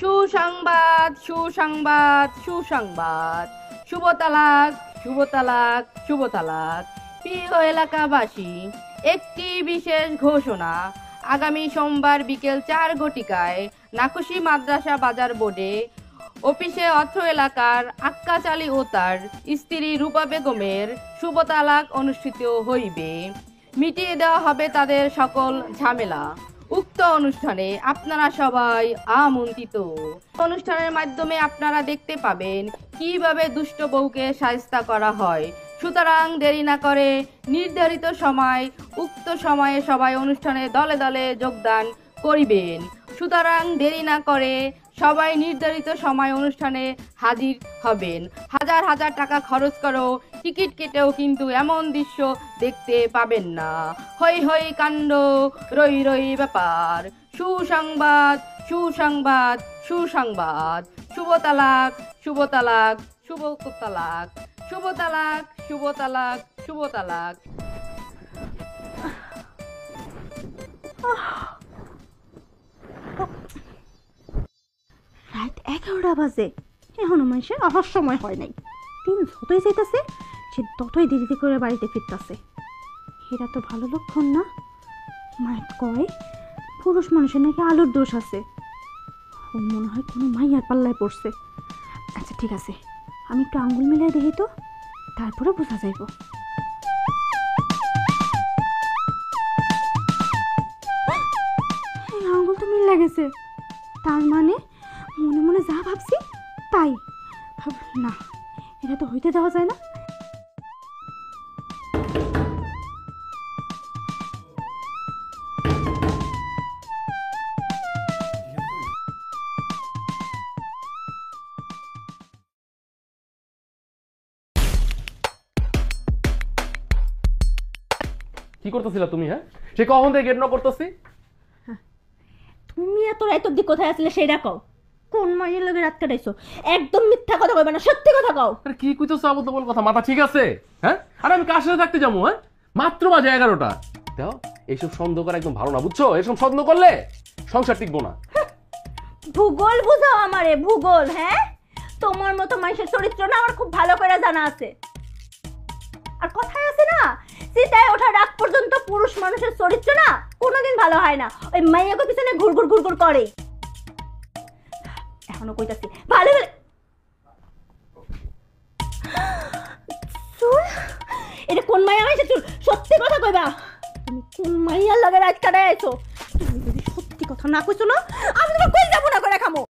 সুসংবাদ সুসংবাদ সুসংবাদ, শুভ তালাক শুভ তালাক শুভ তালাক। প্রিয় এলাকাবাসী, একটি বিশেষ ঘোষণা। আগামী সোমবার বিকেল 4 ঘটিকায় নাকুশি মাদ্রাসা বাজার বোর্ডে অফিসে অত্র এলাকার আক্কাস আলী ও তার স্ত্রী রূপা বেগমের শুভ তালাক অনুষ্ঠিত হইবে। মিটিয়ে দেওয়া হবে তাদের সকল ঝামেলা। উক্ত অনুষ্ঠানে আপনারা সবাই আমন্ত্রিত। অনুষ্ঠানের মাধ্যমে আপনারা দেখতে পাবেন কিভাবে দুষ্ট বউকে শায়েস্তা করা হয়। সুতরাং দেরি না করে নির্ধারিত সময় উক্ত সময়ে সবাই অনুষ্ঠানে দলে দলে যোগদান করিবেন। সুতরাং দেরি না করে সবাই নির্ধারিত সময় অনুষ্ঠানে হাজির হবেন। হাজার হাজার টাকা খরচ করেও টিকিট কেটেও কিন্তু এমন দৃশ্য দেখতে পাবেন না। হই হই কাণ্ড, রই রই ব্যাপার। সুসংবাদ সুসংবাদ সুসংবাদ, শুভ তালাক শুভ তালাক শুভ তালাক শুভ তালাক শুভ তালাক শুভ তালাক। রাত 11টা বাজে, এখনো মানুষের আসার সময় হয় নাই। দিন যতই যেতেছে সে ততই দেরিতে করে বাড়িতে ফিরতেছে। এটা তো ভালো লক্ষণ না। মায়ের কয় পুরুষ মানুষের নাকি আলুর দোষ আছে। ও মনে হয় কোনো মাইয়ার পাল্লায় পড়ছে। আচ্ছা ঠিক আছে, আমি একটু আঙ্গুল মিলাই দেখি তো, তারপরে বোঝা যাইব। আঙ্গুল তো মিল লাগেছে, তার মানে মনে মনে যা ভাবছি তাই। না, এটা তো হইতে দেওয়া যায় না। কি করতেছিলা তুমি? হ্যাঁ, সে কখন থেকে গেট নক করতেছি। তুমি এত রাত অব্দি কোথায় আসলে সেটা কও। কোন মাইয়ের লগে রাত কাটাইছো? একদম মিথ্যা কথা কইবা না, সত্যি কথা কও। আরে কি কইতেছো আবল তাবল কথা? মাথা ঠিক আছে? হ্যাঁ, আরে আমি কার সাথে থাকতে যাবো? হ্যাঁ, মাত্র বাজে 11টা। দাও, এইসব সন্দেহ করা একদম ভালো না, বুঝছো? এসব সন্দেহ করলে সংসার টিকবো না। ভূগোল বুঝাও আমারে, ভূগোল। হ্যাঁ, তোমার মতো মানুষের চরিত্র না আমার খুব ভালো করে জানা আছে। আর কথায় আছে না, চিতায় ওঠার আগ পর্যন্ত পুরুষ মানুষের চরিত্র না কোনোদিন ভালো হয় না। ওই মাইয়াকে পিছনে ঘুরঘুর ঘুরঘুর করে। এখনো কইতাছি ভালো ভালো চুল। এটা কোন মাইয়া হয়েছে চুল? সত্যি কথা কইবা, তুমি কোন মাইয়ার লাগে রাত কাটায় আইছো? তুমি যদি সত্যি কথা না কইছো না,